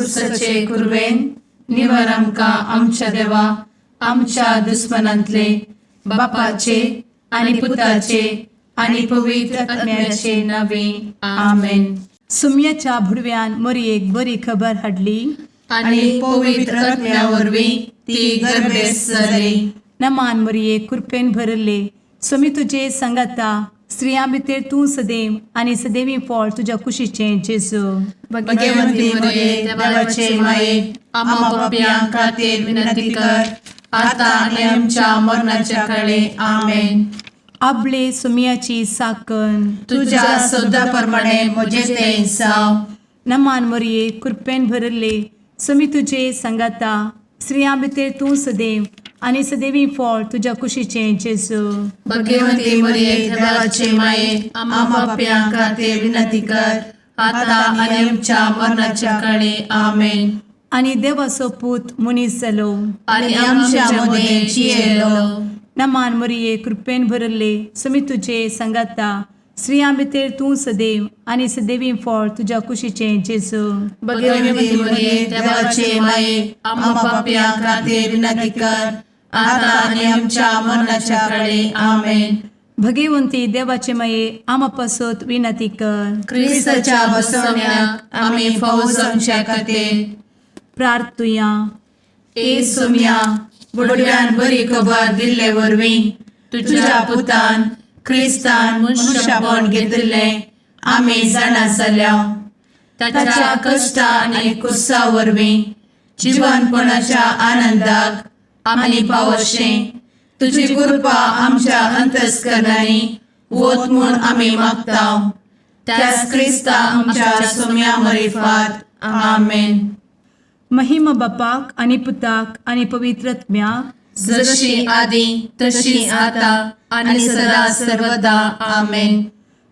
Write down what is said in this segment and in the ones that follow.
खुर्सचे कुर्वेन निवर आमकां आमच्या देवा आमच्या दुस्मनांतले बापाचे आनी पुताचे आनी पवित्र आत्म्याचे नावे आमेन. सुम्याच्या भुडव्यान मरयेक बरी खबर हाडली आनी पवित्र आत्म्या वरवीं ती गर्भेस जाली. नमान मरयेक कृपेन भरले समी तुजे संगाता स्त्रियां भितर तूं सदैव आनी सदैवी फळ तुज्या कुशीचें जेजू. भगवंती मरिये देवाचे माये आम्हा पाप्यां खातीर विनंती कर आता आनी आमच्या मरणाच्या काळी आमेन. आपले सुम्याची साकन तुझ्या सोदा प्रमाणे म्हजे तें जावं. नमान मरये कृपेन भरले समी तुजे संगाता स्त्रियां भितर तूं सदैव आनी सदैवी फळ तुज्या कुशीचें जेजू. भगवंती मरिये देवाचे माये आम्हा पाप्यां खातीर विनंती कर आता आनी आमच्या मरणाच्या काळी आमेन. आनी देवाचो पूत मनीस जालो आनी आमच्या मदें जियेलो. नमान मरये कृपेन भरले समी तुजे संगाता स्त्रियां भितर तूं सदैव आनी सदैवी फळ तुज्या कुशीचें जेजू. भगवंती मरिये देवाचे माये आम्हा पाप्यां खातीर विनंती कर आता आनी आमच्या मरणाच्या काळी आमेन. भगवंती देवाचे माये आमा पासत विनंती कर. क्रिस्ताच्या बसवण्याक आमी फावो जावचे खातीर प्रार्थुया. ए सुम्या बुडव्यान बरी खबर दिल्ले वरवीं तुज्या पुतान क्रिस्तान मनशापण घेतिल्ले आमी जाणा जाल्या. ताच्या कश्टा आनी कुर्सा वरवीं जिवनपणाच्या आनंदाक आमी पावशें तुजी कृपा आमच्या अंतस्करणांनी वोत म्हूण आमी मागतां. त्याच क्रिस्ता आमच्या सुम्या मरिफात आमेन. महिमा बापाक आनी पुताक आनी पवित्र आत्म्याक जशी आदी तशी आता आनी सदा सर्वदा आमेन.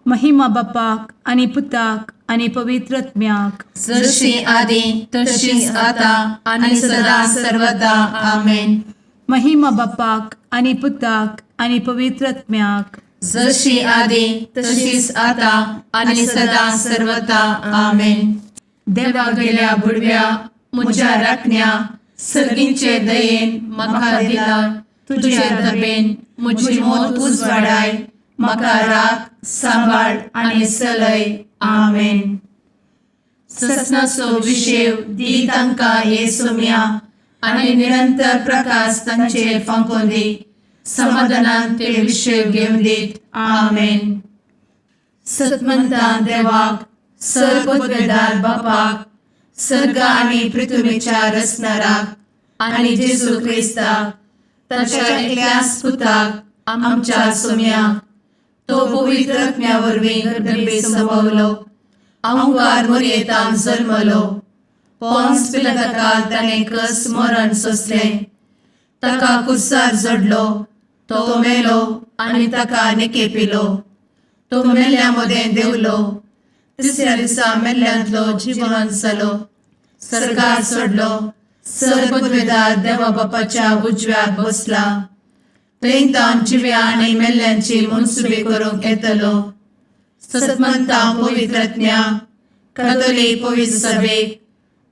महिमा बापाक आनी पुताक आनी पवित्र आत्म्याक जशी आदी तशीच आता आनी सदा सर्वदा आमेन. महिमा बापाक आनी पुताक आनी पवित्र आत्म्याक जशी आदी तशीच आता आनी सदा सर्वदा आमेन. देवा गेल्या बुडव्या म्हज्या राखण्या सर्गींचे दयेन म्हाका दिला तुजे धबेन म्हजी मोत उजवाडाय म्हाका राख सांबाळ आनी चलय आमेन. ससनाचो विशेव दी तांकां हे सुम्या आनी निरंतर प्रकाश तांचेर फांकून दी. समाधानान ते विशेव घेवन दीत आमेन. सतमंता देवाक सर्वपदवेदार बापाक सर्ग आनी पृथ्वीच्या रचणाराक आनी जेजू क्रिस्ताक ताच्या एकल्याच पुताक आमच्या सुम्याक तो पवित्र आत्म्या वरवीं गर्भे संभवलो. अंगार मरयेंत जल्मलो. पोंस पिलाताकाल ताणें कस मरण सोंसलें. ताका कुर्सार जडलो. तो मेलो आनी ताका निकेपिलो. तो मेल्ल्या मदें देंवलो. तिसऱ्या दिसा मेल्ल्यांतलो जिवंत जालो. सर्गार चडलो. सर्वपदवेदार देवा बापाच्या उजव्याक बसला. थंय जिव्या आनी मेल्ल्यांची मनसुबी करूंक येतलो. सतमंतां पवित्र आत्म्या कातोलीक पवित्र सभेक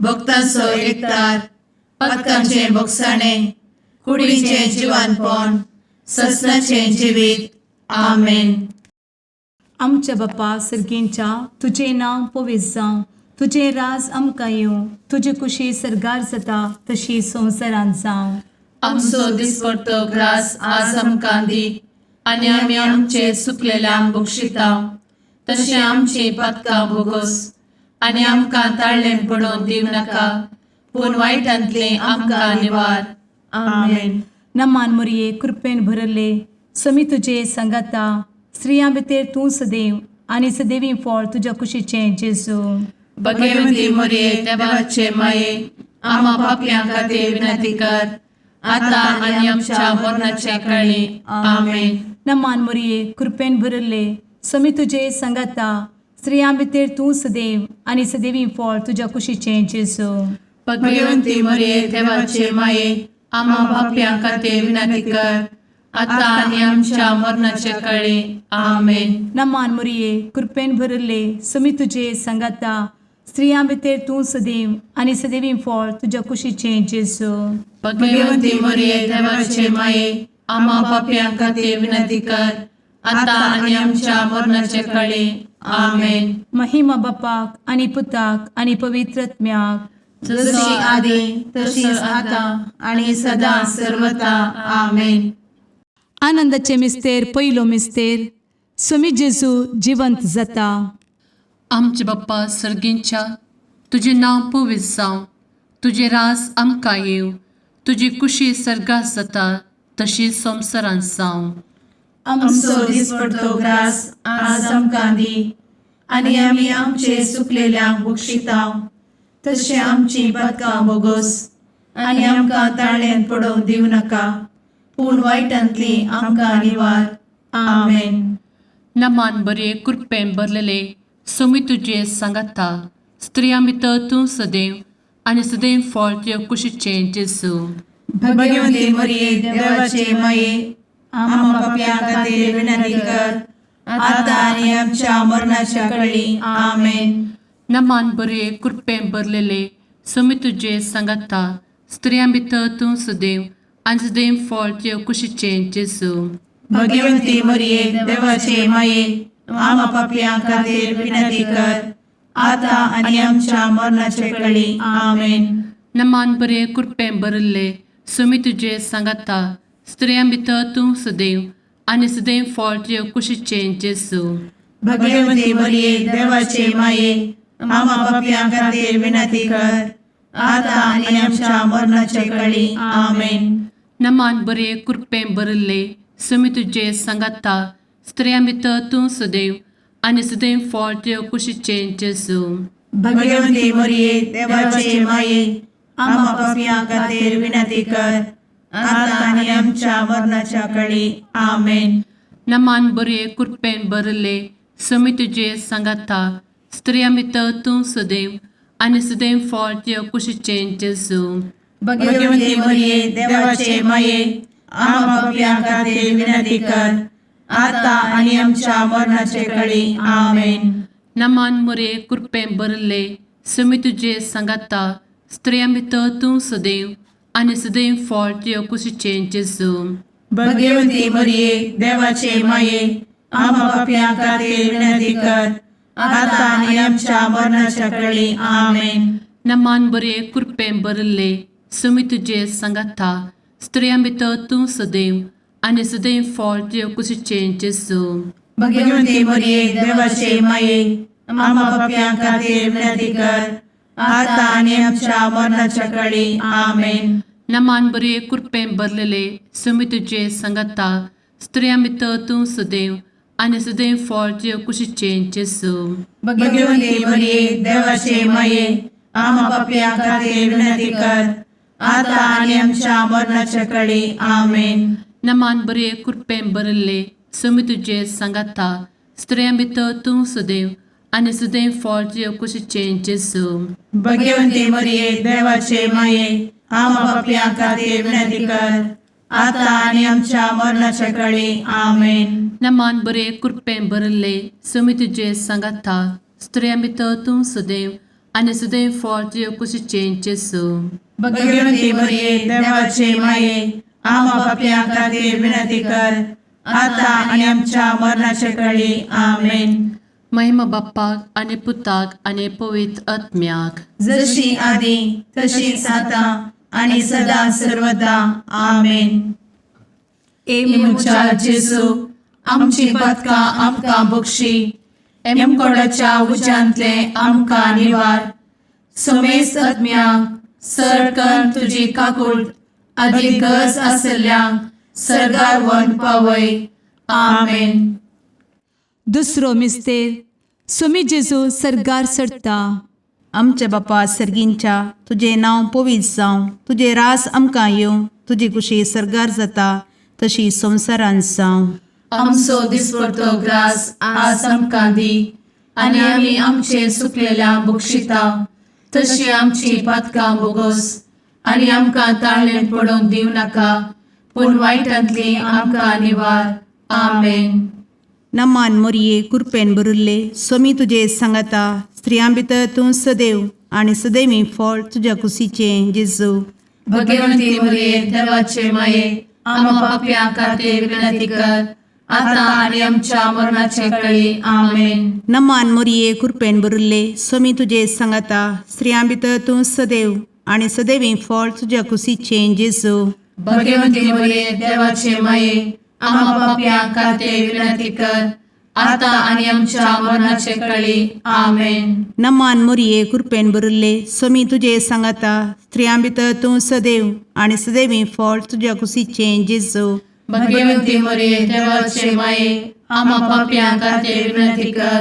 भक्तांचो एकठार पातकांचें भोगसाणें कुडीचें जिवनपण ससनाचें जिवीत आमेन. आमच्या बापा सर्गींच्या तुजें नांव पवित्र जावं. तुजें राज आमकां येवं. तुजी कुशी सर्गार जाता तशी संवसारांत जावं. आमचो दिसपडटो ग्रास आज आमकां दी आनी आमी आमचे चुकलेल्यांक बक्षिता तशें आमची पातकां भोगोस आनी आमकां ताळ्ळें पडोवन दिव नाका पूण वायटांतलें आमकां निवार आमेन. नमान मरये कृपेन भरले समी तुजे संगाता स्त्रियां भितर तूं सदैव आनी सदैवी फळ तुज्या कुशीचें जेजू. भगवंती मरिये देवाचे माये आम्हा पाप्यां खातीर विनंती कर आता आनी आमच्या मरणाच्या काळी आमेन. नमान मरये कृपेन भरले समी तुजे संगाता स्त्रियां भितर तूं सदैव आनी सदैवी फळ तुज्या कुशीचें जेजू. भगवंती मरिये देवाचे माये आम्हा पाप्यां खातीर विनंती कर आता आनी आमच्या मरणाच्या काळी आमेन. नमान मरये कृपेन भरले समी तुजे संगाता स्त्रियां भितर तूं सदैव आनी सदैवी फळ तुज्या कुशीचें जेजू. भगवंती मरिये देवाचे माये आम्हा पाप्यां खातीर विनंती कर आता आणि आमच्या मरणाच्या काळी आमेन. महिमा बापाक आनी पुताक आनी पवित्रत्म्याक, जशी आदी तशीच आता आणि सदा सर्वदा आमेन. आनंदाचे मिस्तेर पयलो मिस्तेर, स्वामी जेजू जिवंत जाता. आमचे बाप्पा सर्गींच्या, तुझे नाव पवित्र जावं, तुझे रास आमकां येव, तुजी कुशी सर्गात जाता तशी संवसारांत जावं. आमचो दिसपडटो ग्रास आज आमकां दी आणि आमी आमचे सुकलेल्यांक बक्षितांव, तशें आमची पातकां बोगोस आनी आमकां ताळ्यान पडोवंक दिवं नाका, पूण वायटांतली आमकां निवार. आमेन. नमान बरे कृपेन भरलेले सोमी तुजे सांगाता, स्त्रियां भितर तूं सदैव आनी सदैव फळ तुज्या कुशीचें जेजू. भगवंती मरिये देवाचे माये आम्हा पाप्यां खातीर विनंती कर आता आणि आमच्या मरणाच्या काळी आमेन. नमान बरे कृपेन भरलेले सोमी तुजे सांगाता, स्त्रियां भितर तूं सदैव आनी सदैव फळ तुज्या कुशीचें जेजू. भगवंती मरिये देवाचे माये आम्हा पाप्यां खातीर विनंती कर आता आणि आमच्या मरणाच्या काळी आमेन. नमान बरे कृपेन भरले सोमी तुजे सांगाता, स्त्रियां भितर तूं सदैव आनी सदैव फळ तुज्या कुशीचें जेजू. भगवंती मरिये देवाचे माये आम्हा पाप्यां खातीर विनंती कर आता आणि आमच्या मरणाच्या काळी आमेन. नमान बरे कृपेन भरले सोमी तुजे सांगाता, स्त्रियां भितर तूं सदैव आनी सदैव फळ तुज्या कुशीचें जेजू. भगवंती मरिये देवाचे माये आम्हा पाप्यां खातीर विनंती कर आता आणि आमच्या मरणाच्या काळी आमेन. नमान बरे कृपेन भरले सोमी तुजे सांगाता, स्त्रियां भितर तूं सदैव आनी सदैव फळ तुज्या कुशीचें जेजू. भगवंती मरिये देवाचे माये आम्हा पाप्यां खातीर विनंती कर आता आणि आमच्या मरणाच्या काळी आमेन. नमान बरे कृपेन भरले सोमी तुजे सांगाता, स्त्रियां भितर तूं सदैव आनी सदैव फळ तुज्या कुशीचें जेजू. भगवंती मरिये देवाचे माये आम्हा पाप्यां खातीर विनंती कर आता आणि आमच्या मरणाच्या काळी आमेन. नमान बरे कृपेन भरले सोमी तुजे सांगाता, स्त्रियां भितर तूं सदैव आनी सदैव फळ तुज्या कुशीचें जेजू. भगवंती मरिये देवाचे माये आम्हा पाप्यां खातीर विनंती कर आता आणि आमच्या मरणाच्या काळी आमेन. नमान बरे कृपेन भरलेले सोमी तुजे सांगाता, स्त्रियां भितर तूं सदैव आनी सदैव फळ तुज्या कुशीचें जेजू. भगवंती मरिये देवाचे माये आम्हा पाप्यां खातीर विनंती कर आता आणि आमच्या मरणाच्या काळी आमेन. नमान बरे कृपेन भरले सोमी तुजे सांगाता, स्त्रियां भितर तूं सदैव आनी सदैव फळ तुज्या कुशीचें जेजू. भगवंती मरिये देवाचे माये आम्हा पाप्यां खातीर विनंती कर आता आणि आमच्या मरणाच्या काळी आमेन. नमान बरे कृपेन भरले सोमी तुजे सांगाता, स्त्रियां भितर तूं सदैव आनी सदैव फळ तुज्या कुशीचें जेजू. भगवंती मरिये देवाचे माये आम्हा पाप्यां खातीर विनंती कर आता आणि आमच्या मरणाच्या काळी आमेन. महिमा बाप्पाक आनी पुताक आनी पवित्र आत्म्याक, जशी आदी तशीच आता आणि सदा सर्वदा आमेन. मुचा जेजू आमची पातकां आमकां बक्षी, एमकोडाच्या उज्यांतले आमकां निवार. सोमेस आत्म्याक सडकन तुजी काकूट अधिक गरज आसल्यांक सर्गार व्हरून पावय. आमेन. दुसरो मिस्तेर, स्वामी जेजू सर्गार सरता. आमच्या बापा सर्गींच्या, तुझे नाव पवित्र जावं, तुझे रास आमकां येवं, तुजी कुशी सर्गार जाता तशी संवसारांत जावं. आमचो दिसपडटो ग्रास आज आमकां दी आनी आमी आमचे सुकलेल्यांक बक्षितांव, तशी आमची पातकां बोगोस आनी आमकां ताळ्यान पडोवंक दिवं नाका, पूण वायटांतली आमकां निवार. आमेन. नमान मोरये कृपेन भरुल्ले, स्वामी तुजे सांगाता, स्त्रियां भितर तूं सदैव आणि सदैवी फळ तुझ्या कुशीचें जेजू. भगवंती मरिये देवाचे माये आम्हा पाप्यां खातीर विनंती कर आता आणि आमच्या मरणाचे काळी आमेन. नमान मोरये कृपेन भरिल्ले स्वामी तुजे सांगाता स्त्रियां भितर तूं सदैव आणि सदैवी फळ तुझ्या कुशीचें जेजू. भगवंती मरिये देवाचे माये आम्हा पाप्यां खातीर विनंती कर आता आणि आमच्या मरणाचे काळी आमेन. नमान मोरये कृपेन भरिल्ले स्वामी तुजे सांगाता स्त्रियां भितर तूं सदैव आणि सदैवी फळ तुझ्या कुशीचें जेजू. भगवंती मरिये देवाचे माये आम्हा पाप्यां खातीर विनंती कर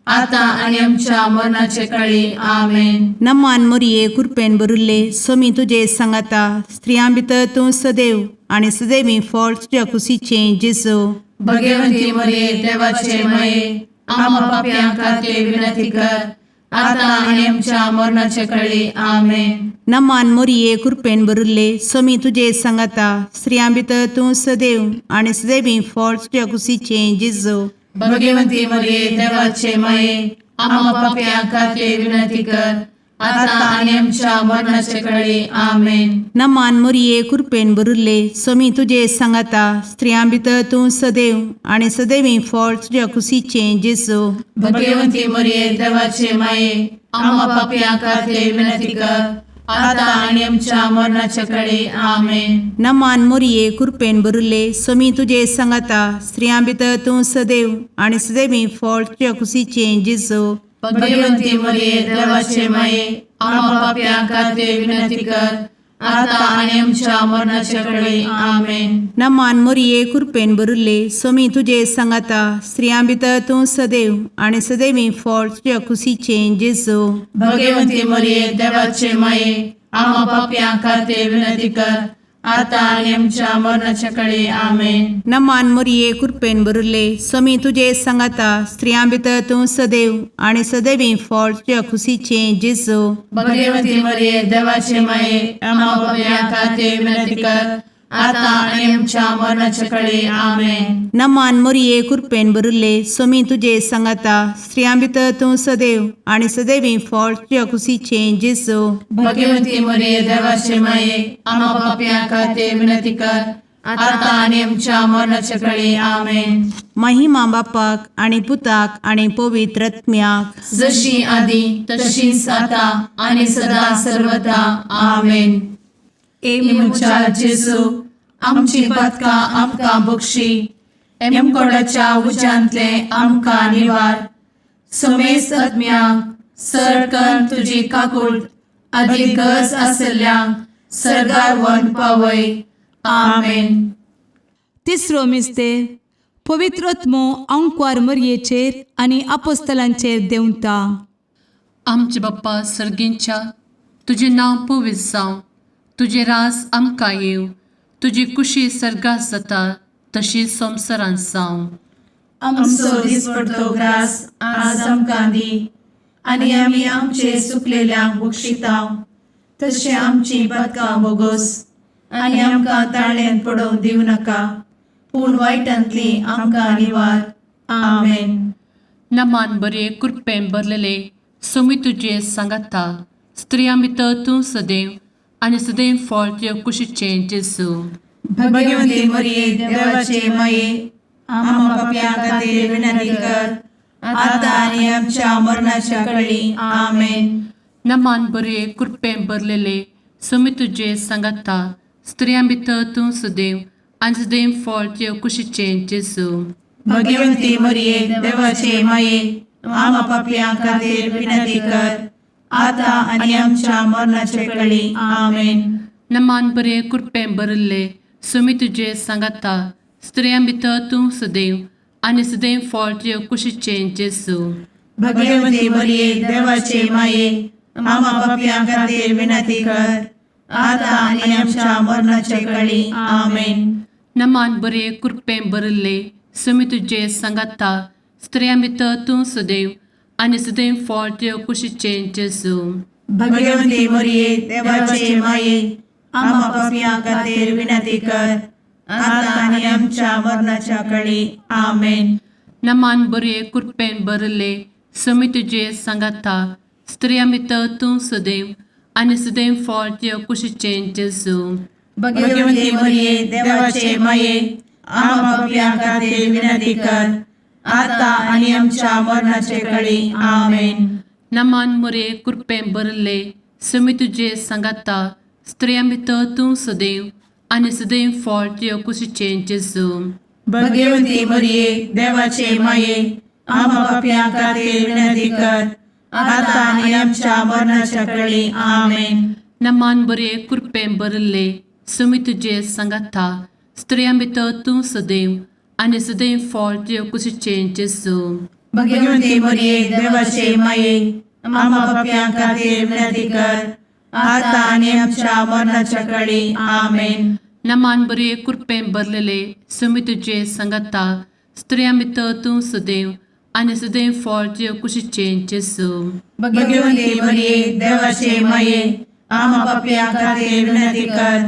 आता आणि आमच्या मरणाचे काळी आमेन. नमान मोरये कृपेन भरिल्ले स्वामी तुजे सांगाता स्त्रियां भितर तूं सदैव आणि सदैवी फळ तुझ्या कुशीचें जेजू. भगवंती मरिये देवाचे माये आम्हा पाप्यां खातीर विनंती कर आता आणि आमच्या मरणाचे काळी आमेन. नमान मोरये कृपेन भरिल्ले स्वामी तुजे सांगाता स्त्रियां भितर तूं सदैव आणि सदैवी फळ तुझ्या कुशीचें जेजू. भगवंती मरिये देवाचे माये आम्हा पाप्यां खातीर विनंती कर आता आणि आमच्या मरणाचे काळी आमेन. नमान मोरये कृपेन भरिल्ले स्वामी तुजे सांगाता स्त्रियां भितर तूं सदैव आणि सदैवी फळ तुझ्या कुशीचें जेजू. भगवंती मरिये देवाचे माये आम्हा पाप्यां खातीर विनंती कर आता आणि आमच्या मरणाचे काळी आमेन. नमान मोरये कृपेन भरिल्ले स्वामी तुजे सांगाता स्त्रियां भितर तूं सदैव आणि सदैवी फळ तुझ्या कुशीचें जेजू. भगवंती मरिये देवाचे माये आम्हा पाप्यां खातीर विनंती कर आता आणि आमच्या मरणाचे काळी आमेन. नमान मोरये कृपेन भरिल्ले स्वामी तुजे सांगाता स्त्रियां भितर तूं सदैव आणि सदैवी फळ तुझ्या कुशीचें जेजू. भगवंती मरिये देवाचे माये आम्हा पाप्यां खातीर विनंती कर आता आणि आमच्या मरणाच्या काळी आमेन. नमान मोरये कृपेन भरिल्ले स्वामी तुजे सांगाता स्त्रियां भितर तूं सदैव आणि सदैवी फळ तुझ्या कुशीचें जेजू. भगवंती मरिये देवाचे माये आम्हा पाप्यां खातीर विनंती कर आता आणि आमच्या मरणाच्या काळी आमेन. नमान मोरये कृपेन भरिल्ले स्वामी तुजे सांगाता स्त्रियां भितर तूं सदैव आणि सदैवी फळ तुझ्या कुशीचें जेजू. भगवंती मरिये देवाचे माये आम्हा पाप्यां खातीर विनंती कर आता आणि आमच्या मरणाच्या काळी आमेन. महिमा बापाक आणि पुताक आणि पवित्र आत्म्याक जशी आधी तशीच आता आणि सदा सर्वदा आमेन. एमुच्या जेजू आमची पदकां आमकां बक्षी एमकोडाच्या उज्यांतले आमकां निवार. समेस्त आत्म्यांक सरकन तुजी काकूट अधिक गरज आसल्ल्यांक सरगार वन पावय. आमेन. तिसरो मिस्तेर पवित्र आत्मो अंकवार मरयेचेर आनी आपोस्तलांचेर देंवता. आमचे बाप्पा सर्गींच्या तुझे नांव पवित्र जावं, तुझे राज आमकां येव, तुजी कुशी सर्गात जाता तशी संवसारांत जावं. आमचो दिसपडटो ग्रास आज आमकां दी आनी आमी आमचे चुकलेल्यांक बक्षितांव तशें आमची पदकां बोगोस आनी आमकां ताळ्यान पडोवंक दिवं नाका पूण वायटांतली आमकां निवार. आमेन. नमान बरे कृपेन भरलेले सोमी तुजे सांगाता स्त्रियां भितर तूं सदैव आनी सदैव फळ तुज्या कुशीचें जेजू. भगवंती मरिये देवाचे माये आम्हा पाप्यां खातीर विनंती कर आता आनी आमच्या मरणाच्या काळी. आमेन. नमान बरे कृपेन भरलेले सोमी तुजे सांगाता स्त्रियां भितर तूं सदैव आनी सदैव फळ तुज्या कुशीचें जेजू. भगवंती मरिये देवाचे माये आम्हा पाप्यां खातीर विनंती कर आता आनी आमच्या मरणाचे काळी. आमेन. नमान बरे कृपेन भरले सोमी तुजे सांगाता स्त्रियां भितर तूं सदैव आनी सदैव फळ तुज्या कुशीचें जेजू. भगवंती मरिये देवाचे माये आम्हा पाप्यां खातीर विनंती कर आता आनी आमच्या मरणाचे काळी. आमेन. नमान बरे कृपेन भरले सोमी तुजे सांगाता स्त्रियां भितर तूं सदैव आनी सदैव फळ तुज्या कुशीचें जेजू. भगवंती मरिये देवाचे माये आम्हा पाप्यां खातीर विनंती कर आता आनी आमच्या मरणाच्या काळी. आमेन. नमान बरे कृपेन भरले समी तुझे सांगाता स्त्रियां भितर तूं सदैव आनी सदैव फळ तुझ्या कुशीचें जेजू. भगवंती मरिये देवाचे माये आम्हा पापियां खातीर विनंती कर आता आणि आमच्या मरणाचे काळी आमेन. नमान मोरे कृपें भरले समी तुझे सांगाता स्त्रियां भितर तूं सदैव आनी सदैव फळ तुझ्या कुशीचें जेजू. भगवंती मरिये देवाचे माये आम्हा पापियां खातीर विनंती कर आता आणि आमच्या मरणाच्या काळी आमेन. नमान बरे कृपें भरले समी तुझे सांगाता स्त्रियां भितर तूं सदैव आनी सदैव फळ तुझ्या कुशीचें जेजू. भगवंती मरिये देवाचे माये आम्हा पापियां खातीर विनंती कर आता आणि आमच्या मरणाच्या काळी आमेन. नमान बरे कृपें भरलेले समी तुझे सांगाता स्त्रियां भितर तूं सदैव आनी सदैव फळ तुझ्या कुशीचें जेजू. भगवंती मरिये देवाचे माये आम्हा पापियां खातीर विनंती कर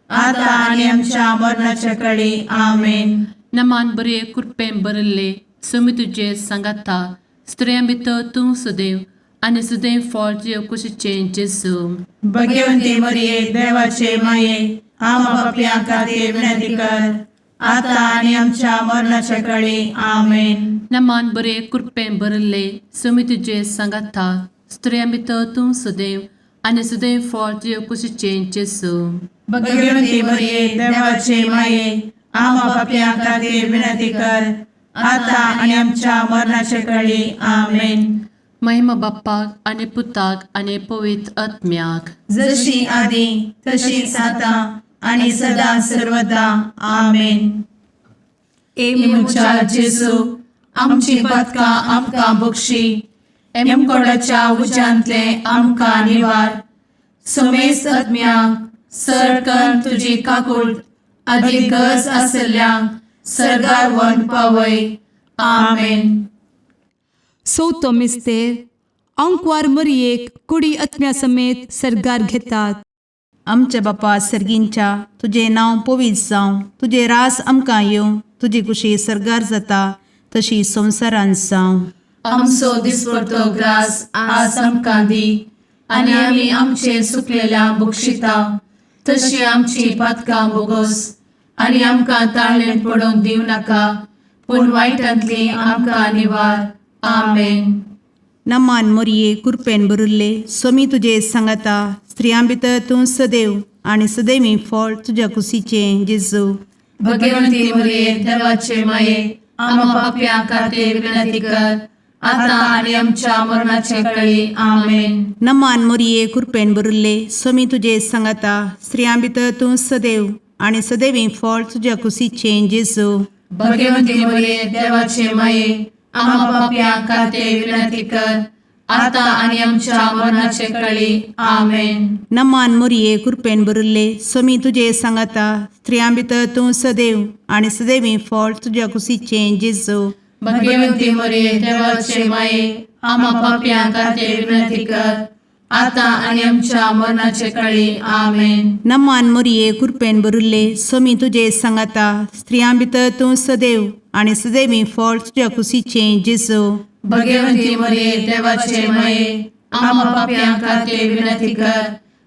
आता आणि आमच्या मरणाच्या काळी आमेन. नमान बरे कृपें भरले समी तुझे सांगाता स्त्रियां भितर तूं सदैव आनी सदैव फळ तुझ्या कुशीचें जेजू. भगवंती मरिये देवाचे माये आम्हा पापियां खातीर विनंती कर आता आणि आमच्या मरणाच्या काळी आमेन. नमान बरे कृपें भरले समी तुझे सांगाता स्त्रियां भितर तूं सदैव आनी सदैव फळ तुझ्या कुशीचें जेजू. भगवंती मरिये देवाचे माये आम्हा पापियां खातीर विनंती कर आता आणि आमच्या मरणाच्या काळी आमेन. महिमा बाप्पाक आनी पुताक आनी पवित्र आत्म्याक जशी आदी तशीच आता आणि सदा सर्वदा आमेन. मुचा जेजू आमची पदकां आमकां बक्षी एमकोडाच्या उज्यांतले आमकां निवार. समेस्त आत्म्यांक सरकन तुजी काकूळ अधिक गरज आसल्ल्यांक सरगार वन पावय. आमेन. चवथो मिस्तेर अंकवार मरियेक कुडी आत्म्या समेत सरगार घेतात. आमच्या बापा सर्गींच्या तुझे नांव पवित्र जावं, तुझे रास आमकां येवं, तुजी कुशी सरगार जाता तशी संवसारांत जावं. आमचो दिसपडटो ग्रास आज आमकां दी आनी आमी आमचे चुकलेल्यांक बक्षिता तशी आमची पातकां बोगोस आनी आमकां ताळ्ळें पडोवंक दिव नाका पूण वायटांतली आमकां निवार. आमेन. नमान मोरये कृपेन भरिल्ले समी तुजे सांगाता स्त्रियां भितर तूं सदैव आनी सदैवी फळ तुज्या कुशीचें जेजू. भगवंती मरिये देवाचे माये आम्हा पापियां खातीर विनंती कर आता आणि आमच्या मरणाचे काळी. आमेन. नमान मोरये कृपेन भरिल्ले समी तुजे सांगाता स्त्रियां भितर तूं सदैव आनी सदैवी फळ तुज्या कुशीचें जेजू. भगवंती मरिये देवाचे माये आम्हा पापियां खातीर विनंती कर आता आणि आमच्या मरणाचे काळी. आमेन. नमान मोरये कृपेन भरिल्ले समी तुजे सांगाता स्त्रियां भितर तूं सदैव आनी सदैवी फळ तुज्या कुशीचें जेजू. भगवंती मरिये देवाचे माये आम्हा पापियां खातीर विनंती कर आता आणि आमच्या मरणाचे काळी. आमेन. नमान मोरये कृपेन भरिल्ले समी तुजे सांगाता स्त्रियां भितर तूं सदैव आनी सदैवी फळ तुज्या कुशीचें जेजू. भगवंती मरिये देवाचे माये आम्हा पापियां खातीर विनंती कर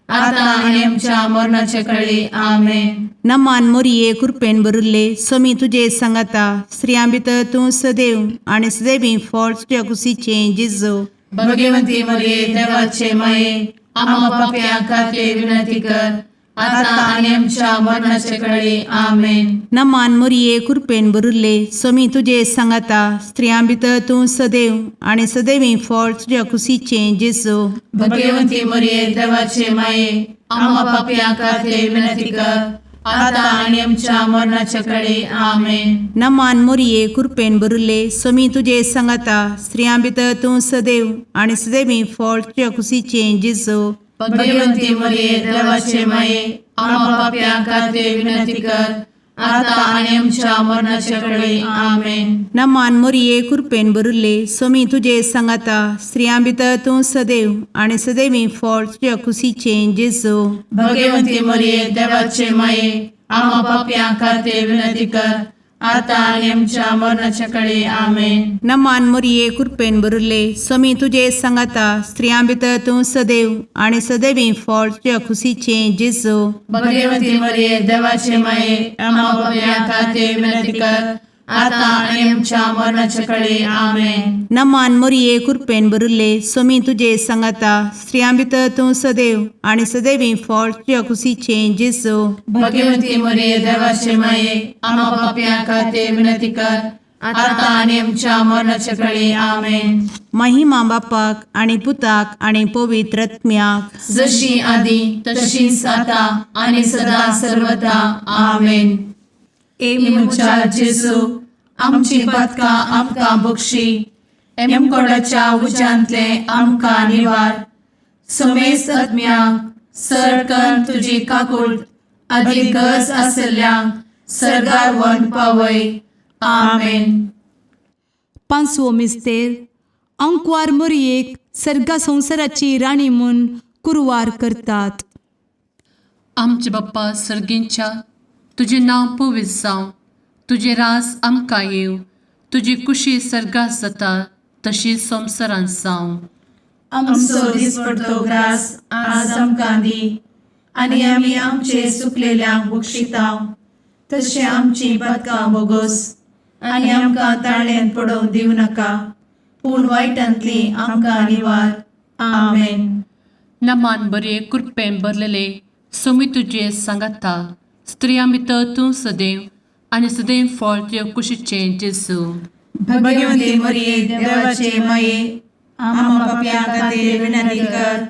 आता आणि आमच्या मरणाचे काळी. आमेन. नमान मोरये कृपेन भरिल्ले समी तुजे सांगाता स्त्रियां भितर तूं सदैव आनी सदैवी फळ तुज्या कुशीचें जेजू. भगवंती मरिये देवाचे माये आम्हा पापियां खातीर विनंती कर आता आणि आमच्या मरणाचे काळी. आमेन. नमान मोरये कृपेन भरिल्ले समी तुजे सांगाता स्त्रियां भितर तूं सदैव आनी सदैवी फळ तुज्या कुशीचें जेजू. भगवंती मरिये देवाचे माये आम्हा पापियां खातीर विनंती कर आता आणि आमच्या मरणाच्या काळी. आमेन. नमान मोरये कृपेन भरिल्ले समी तुजे सांगाता स्त्रियां भितर तूं सदैव आनी सदैवी फळ तुज्या कुशीचें जेजू. भगवंती मरिये देवाचे माये आम्हा पापियां खातीर विनंती कर आता आणि आमच्या मरणाच्या काळी. आमेन. नमान मोरये कृपेन भरिल्ले समी तुजे सांगाता स्त्रियां भितर तूं सदैव आनी सदैवी फळ तुज्या कुशीचें जेजू. भगवंती मरिये देवाचे माये आम्हा पापियां खातीर विनंती कर आता आणि आमच्या मरणाच्या काळी आमेन. नमान मोरये कृपेन बरुले स्वामी तुझे सांगाता स्त्रियां भितर तूं सदैव आणि सदैवी फळ तुझ्या खुशीचे जेजू. भगवती मरिये देवाचे माये आम्हा पाप्यां खातीर विनंती कर, आता आणि आमच्या मरणाच्या काळी आमेन. नमान मोरये कृपेन बरुले स्वामी तुझे सांगाता स्त्रियां भितर तूं सदैव आणि सदैवी फळ तुझ्या खुशीचे जेजू. भगवती मरिये देवाचे माये आम्हा पाप्यां खातीर विनंती कर, आता आणि आमच्या मरणाच्या काळी आमेन. महिमा बापाक आणि पुताक आणि पवित्र आत्म्याक, जशी आधी तशीच आता आणि सदा सर्वदा आमेन. मुचा जेजू आमची पदकां आमकां बक्षी, एमकोडाच्या उज्यांतले आमकां निवार. समेस्त आत्म्यांक सरकन तुजी काकूट अधिक गरज आसल्ल्यांक सरगार वन पावय. आमेन. पांचवो मिस्तेर अंकवार मोरयेक सर्गा संवसाराची राणी म्हूण कुरवार करतात. आमचे बाप्पा सर्गींच्या तुझे नांव पवित्र जावं, तुझे रास आमकां येव, तुजी कुशी सर्गास जाता तशी संवसारांत जावं. आमचो दिसपडटो ग्रास आज आमकां दी, आनी आमी आमचे चुकलेल्यांक बक्षितांव. तशें आमची पदकां बोगोस आनी आमकां ताळ्यान पडोवंक दिवं नाका, पूण वायटांतली आमकां निवार. आमेन. नमान बरे कृपेन भरलेले सोमी तुझे सांगाता स्त्रियां भितर तूं सदैव आणि सदैव फळ तुझ्या कुशीचे जेजू. भगवती मरिये देवाचे माये आम्हा पाप्यां खातीर विनंती कर,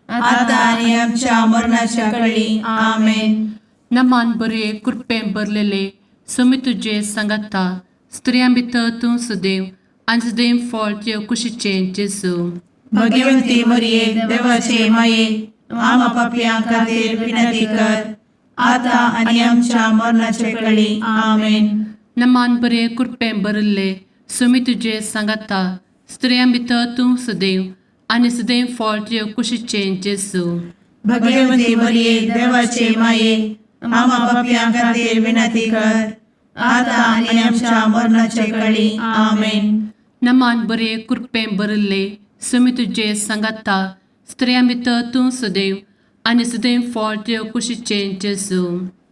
आता आनी आमच्या मरणाच्या काळी आमेन. नमान बरे कृपेन भरलेले सोमी तुझे सांगाता स्त्रियां भितर तूं सदैव आणि सदैव फळ तुझ्या कुशीचे जेजू. भगवती मरिये देवाचे माये आम्हा पाप्यां खातीर विनंती कर, आता आनी आमच्या मरणाच्या काळी आमेन. नमान बरे कृपेन भरले सोमी तुझे सांगाता स्त्रियां भितर तूं सदैव आणि सदैव फळ तुझ्या कुशीचे जेजू. भगवती मरिये देवाचे माये आम्हा पाप्यां खातीर विनंती कर, आता आनी आमच्या मरणाच्या काळी आमेन. नमान बरे कृपेन भरले सोमी तुझे सांगाता स्त्रियां भितर तूं सदैव आणि सदैव फळ तुझ्या कुशीचे जेजू.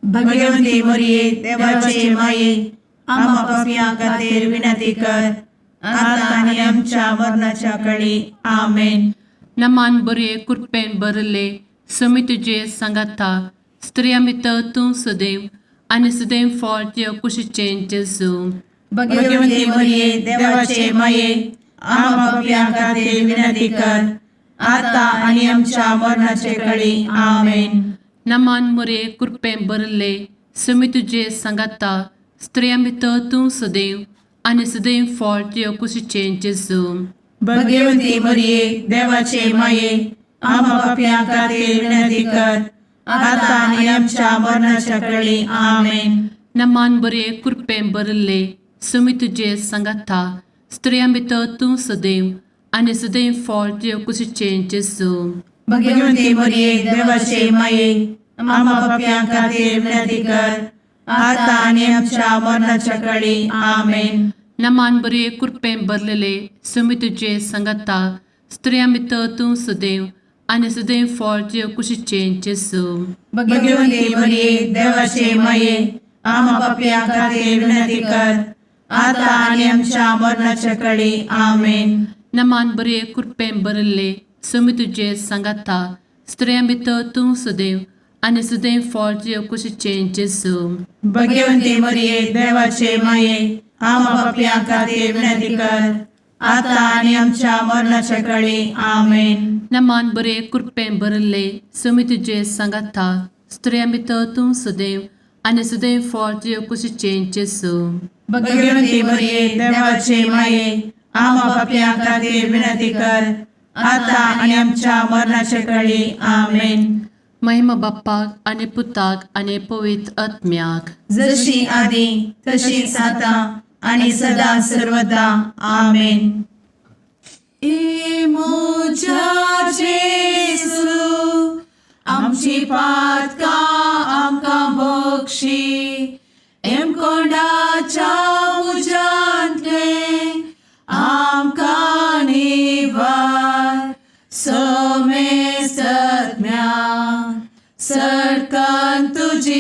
भगवती मरिये देवाचे माये आम्हा पाप्यां खातीर विनंती कर, आता आनी आमच्या मरणाच्या काळी आमेन. नमान बरे कृपेन भरले सोमी तुझे सांगाता स्त्रियां भितर तूं सदैव आणि सदैव फळ तुझ्या कुशीचे जेजू. भगवती मरिये देवाचे माये आम्हा पाप्यां खातीर विनंती कर, आता आनी आमच्या मरणाच्या काळी आमेन. नमान बरे कृपेन भरले सोमी तुझे सांगाता स्त्रियां भितर तूं सदैव आणि सदैव फळ तुझ्या कुशीचे जेजू. भगवती मरिये देवाचे माये आम्हा पाप्यां खातीर विनंती कर, आता आनी आमच्या मरणाच्या काळी आमेन. नमान बरे कृपेन भरले सोमी तुझे सांगाता स्त्रियां भितर तूं सदैव आणि सदैव फळ तुझ्या कुशीचे जेजू. भगवती मरिये देवाचे माये आम्हा पाप्यां खातीर विनंती कर, आता आनी आमच्या मरणाच्या काळी आमेन. नमान बरे कृपेन भरलेले सोमी तुझे सांगाता स्त्रियां भितर तूं सदैव आणि सदैव फळ तुझ्या कुशीचे जेजू. भगवती मरिये देवाचे माये आम्हा पाप्यां खातीर विनंती कर, आता आनी आमच्या मरणाच्या काळी आमेन. नमान बरे कृपेन भरले सोमी तुझे सांगाता स्त्रियां भितर तूं सदैव आणि सदैव फळ तुझ्या कुशीचे जेजू. भगवती मरिये देवाचे माये आम्हा पाप्यां खातीर विनंती कर, आता आनी आमच्या मरणाच्या काळी आमेन. नमान बरे कृपेन भरले सोमी तुझे सांगाता स्त्रियां भितर तूं सदैव आणि सदैव फळ तुझ्या कुशीचे जेजू. भगवती मरिये देवाचे माये आम्हा पाप्यां खातीर विनंती कर, आता आनी आमच्या मरणाच्या काळी आमेन. महिमा बाप्पाक आणि पुताक आणि पवित्र आत्म्याक, जशी आधी तशीच आता आणि सदा सर्वदा आमेन. मोजा जेसू आमची पातकां आमकां बक्षी, एम कोंडाच्या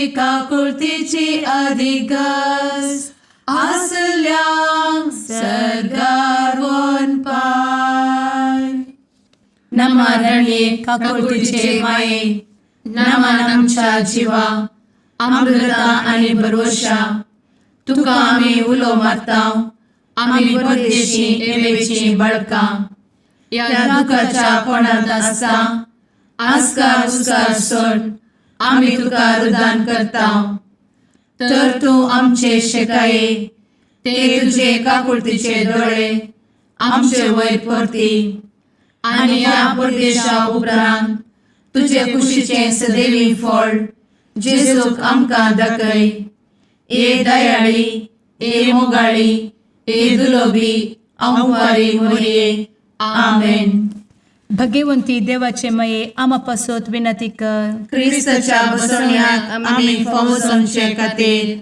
काकुळतीची अधिगस आसल्या सरगार वन पाय. नमारणे काकुळतीचे माये नमान आमच्या जिवा अमृता आणि भरवशा तुका आम्ही उलो मारताव. आम्ही परदेशी एवेची बळका या दुखाच्या कोणात आसता आस्कार उस्कार सोड आम्ही तुका रुदान करताव. तर तू आमचे शेकाये ते तुझे काकुळतीचे डोळे आमचे वयर परती आणि या परदेशा उपरांत तुझे कुशीचे सदैवी फळ जेजूक आमकां दाखय. ए दयाळी ए मोगाळी ए दुलोबी अंवारी मोरये. आमेन. भगवंती देवाचे मये आम्हा पासोत विनंती कर. क्रिस्ताच्या बसवण्यात आम्ही फावोसोनचे खातीर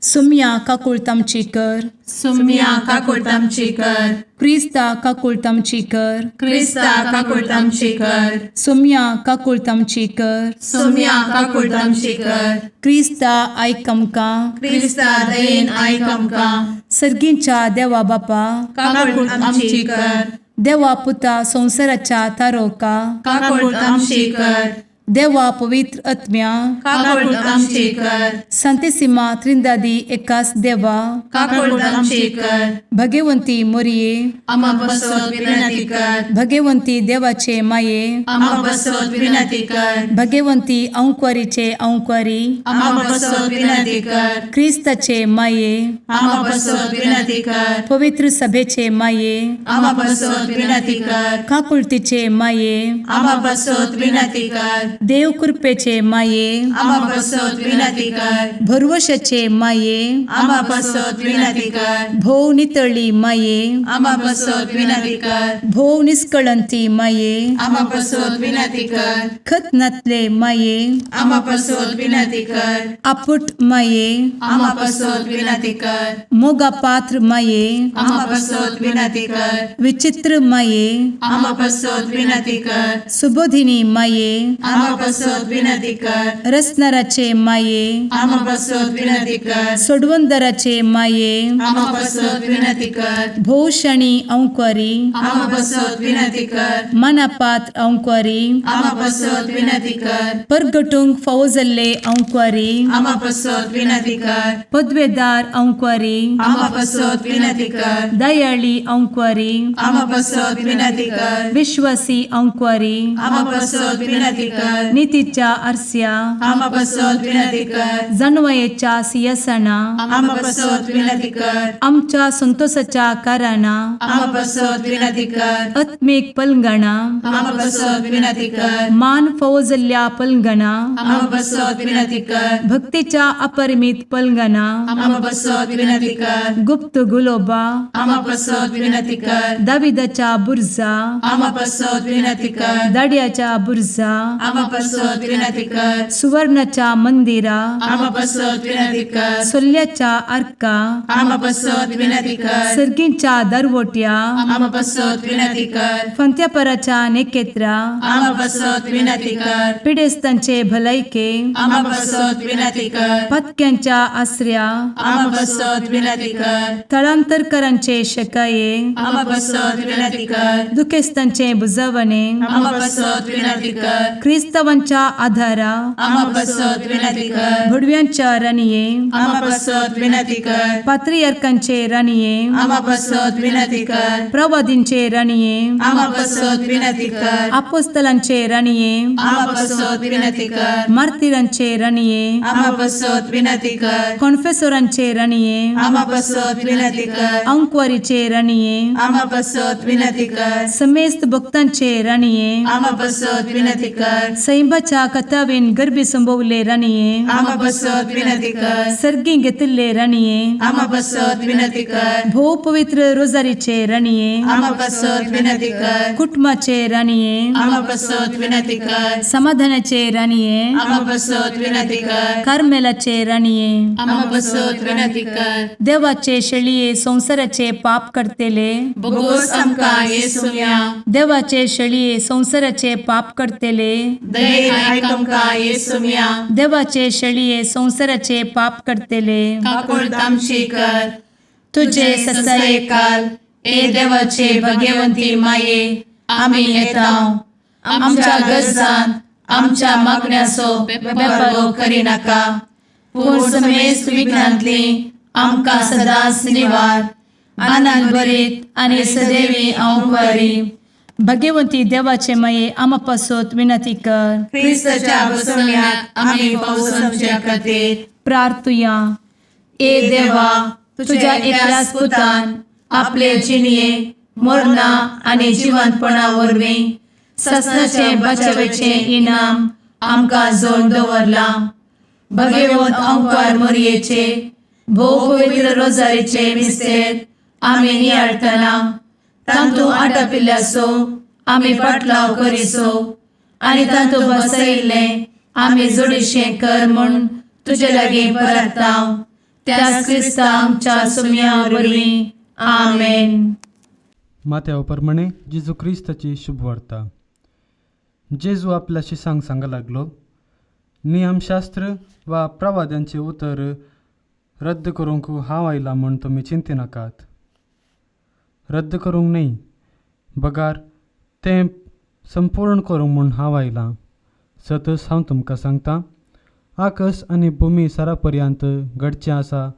सुम्या काकुळतामची कर. सुम्या काकुळतामची कर. क्रिस्ता काकुळतामची कर. क्रिस्ता काकुळतामची कर. सुम्या काकुळतामची कर. सुम्या काकुळतामची कर. क्रिस्ता आयकमका. क्रिस्ता दयेन आयक आमकां. सर्गींच्या देवा बापा काकुळतामची कर. देवा पुता संसाराच्या तारोका. काकुळतामची कर. देवा पवित्र आत्म्या काकुळतामची कर. संतेसिमा त्रिंदादी एकाच देवा काकुळतामची कर. भगवंती मोरिये आम्हा बसवत विनंती कर. भगवंती देवाचे माये आम्हा बसवत विनंती कर. भगवंती औंक्वारीचे औंक्वारी आम्हा बसवत विनंती कर. ख्रिस्ताचे माये आम्हा बसवत विनंती कर. पवित्र सभेचे माये आम्हा बसवत विनंती कर. काकुळतीचे माये आम्हा बसवत विनंती कर. देव कृपेचे माये आम्हा बसवत विनंती कर. भरवशाचे माये आम्हा बसवत विनंती कर. भोव नितळी माये आम्हा बसवत विनंती कर. भोव निष्कळंती माये आम्हा बसवत विनंती कर. खत नातले माये आम्हा बसवत विनंती कर. आपुट माये आम्हा बसवत विनंती कर. मोगा पात्र माये आम्हा बसवत विनंती कर. विचित्र माये आम्हा बसवत विनंती कर. सुबोधिनी माये आम्हा बसवत विनंती कर. रसनाराचे माये आम्हा बसवत विनंती कर. सोडवंदराचे माये आम्हा बसवत विनंती कर. भोषणी औंक्वारी आम्हा बसवत विनंती कर. मनापात्र औंक्वारी आम्हा बसवत विनंती कर. परगटुंग फौजल्ले औंक्वारी आम्हा बसवत विनंती कर. पदवेदार औंक्वारी आम्हा बसवत विनंती कर. दयाळी औंक्वारी आम्हा बसवत विनंती कर. विश्वासी औंक्वारी आम्हा बसवत विनंती कर. नीतीच्या आरस्या आम्हा बसवत विनंती कर. जणवयेच्या सिंहासना आम्हा बसवत विनंती कर. आमच्या संतोषाच्या कारणा आम्हा बसवत विनंती कर. आत्मिक पलंगणा आम्हा बसवत विनंती कर. मान फौजल्या पलंगणा आम्हा बसवत विनंती कर. भक्तीच्या अपरिमित पलंगणा आम्हा बसवत विनंती कर. गुप्त गुलोबा आम्हा बसवत विनंती कर. दाविदाच्या बुर्जा आम्हा बसवत विनंती कर. दाडियाच्या बुर्जा आम्हा बसवत विनंती कर. सुवर्णाच्या मंदिरा आम्हा बसवत विनंती कर. सोल्याच्या अर्का आम्हा बसवत विनंती कर. सर्गींच्या दरवोट्या आम्हा बसवत विनंती कर. फंत्यापराच्या नेकेत्रा आम्हा बसवत विनंती कर. पिडेस्तांचे भलायके आम्हा बसवत विनंती कर. पथक्यांच्या आश्रया आम्हा बसवत विनंती कर. स्थळांतरकरांचे शकाये आम्हा बसवत विनंती कर. दुखेस्तांचे बुजावणे आम्हा बसवत विनंती कर. ख्रिस्तवांच्या आधारा आम्हा बसवत विनंती कर. भुडव्यांच्या राणीये आम्हा बसवत विनंती कर. पात्रियार्कांचे राणीये आम्हा बसवत विनंती कर. प्रवादींचे राणीये आम्हा बसवत विनंती कर. अपोस्तलांचे राणीये आम्हा बसवत विनंती कर. मार्तिरांचे राणीये आम्हा बसवत विनंती कर. कॉन्फेसोरांचे राणीये आम्हा बसवत विनंती कर. अंक्वारीचे राणीये आम्हा बसवत विनंती कर. समेस्त भक्तांचे राणीये आम्हा बसवत विनंती कर. सैंबाच्या कथावेन गर्भी संभवले राणीये आम्हा बसवत विनंती कर. सर्गी घेतले राणीये आम्हा बसवत विनंती कर. भो पवित्र रोजारीचे राणीये आम्हा बसवत विनंती कर. कुटुंबाचे राणीये आम्हा बसवत विनंती कर. समाधानाचे राणीये आम्हा बसवत विनंती कर. कार्मेलाचे राणीये आम्हा बसवत विनंती कर. देवाचे शळीये संसाराचे पाप करतेले बोगोस आमकां येसुया. देवाचे शळीये संसाराचे पाप करतेले दयेन आयक आमकां येसू मिया देवाचे शेळये संवसाराचे पाप करतेले काकूळ तामशी कर तुझे ससाये काल ए देवाचे भाग्यवंती माये आमी येताव आमच्या गरजान आमच्या मागण्याचो बेपागो करी नाका पूण समेस्त विघ्नांतली आमकां सदांच निवार आनंद बरीत आनी सदैवी औंकवारी भाग्यवंती देवाचे माये आमा पासत विनंती कर क्रिस्ताच्या बसवण्याक आमी पावसाच्या खातीर प्रार्थुया ए देवा तुझ्या एकल्याच पुतान आपले जिणये मरणा आनी जिवंतपणा वरवीं सस्नाचे बचावेचे इनाम आमकां जोड दवरला भगवंत औंकार मरयेचे भोव पवित्र रोजारीचे मिस्तेर आमी नियाळटना तांतू आटापिल्ल्यासो आमी पाटलाव करिसो आनी तांतू बसयिल्ले आमी जोडिशें कर म्हूण तुजे लागीं परतांव त्याच क्रिस्ता आमच्या सुम्या वरवीं आमेन. माथ्या प्रमाणे जेजू क्रिस्ताची शुभ वार्ता. जेजू आपल्याशी सांगा लागलो, नियमशास्त्र वा प्रवाद्यांचे उतर रद्द करूंक हांव आयला म्हूण तुमी चिंती नाकात. रद्द करूंक न्ही, बगार तें संपूर्ण करूंक म्हूण हांव आयलां. सतत हांव तुमकां सांगतां, आकाश आनी भुमी सरा पर्यंत घडचें आसा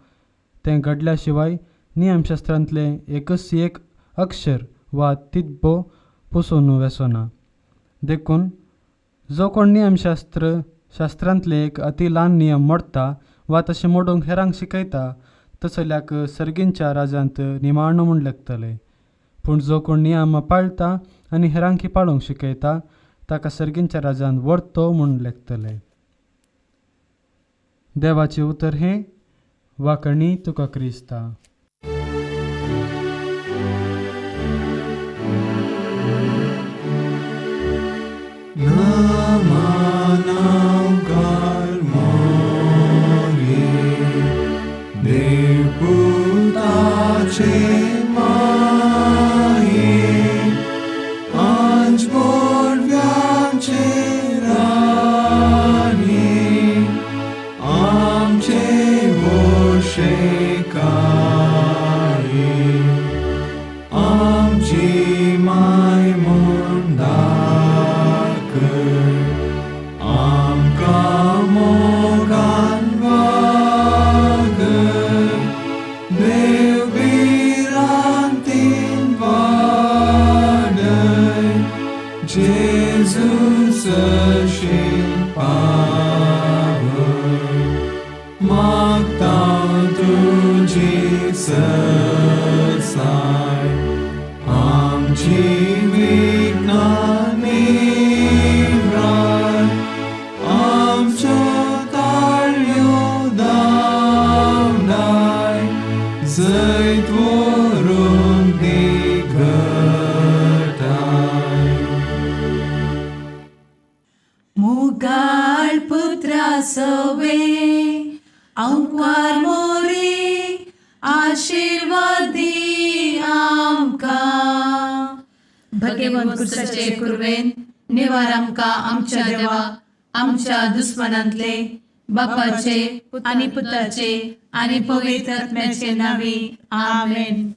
तें घडल्या शिवाय नियमशास्त्रांतलें एकच एक अक्षर वा तितबो पुसून वेसना. देखून जो कोण शास्त्रांतले एक अति ल्हान नियम मोडटा वा तशें मोडूंक हेरांक शिकयता तसल्याक सर्गींच्या राजांत निमाणो म्हूण लेखतले. पूण जो कोण नियम पाळटा आनी हेरांकी पाळूंक शिकयता ताका सर्गींच्या राजांत वर्तो म्हूण लेखतले. देवाचें उतर हें वाकणी तुका क्रिस्ता. मुगाळ पुत्रा सवे औंकवार मोरी आशीर्वाद दी आमकां. भगवंत क्रिस्ताचे कुरवेन निवार आमकां आमच्या देवा आमच्या दुस्मनांतले बापाचे आनी पुताचे आनी पवित्र आत्म्याचे नांवी आमेन.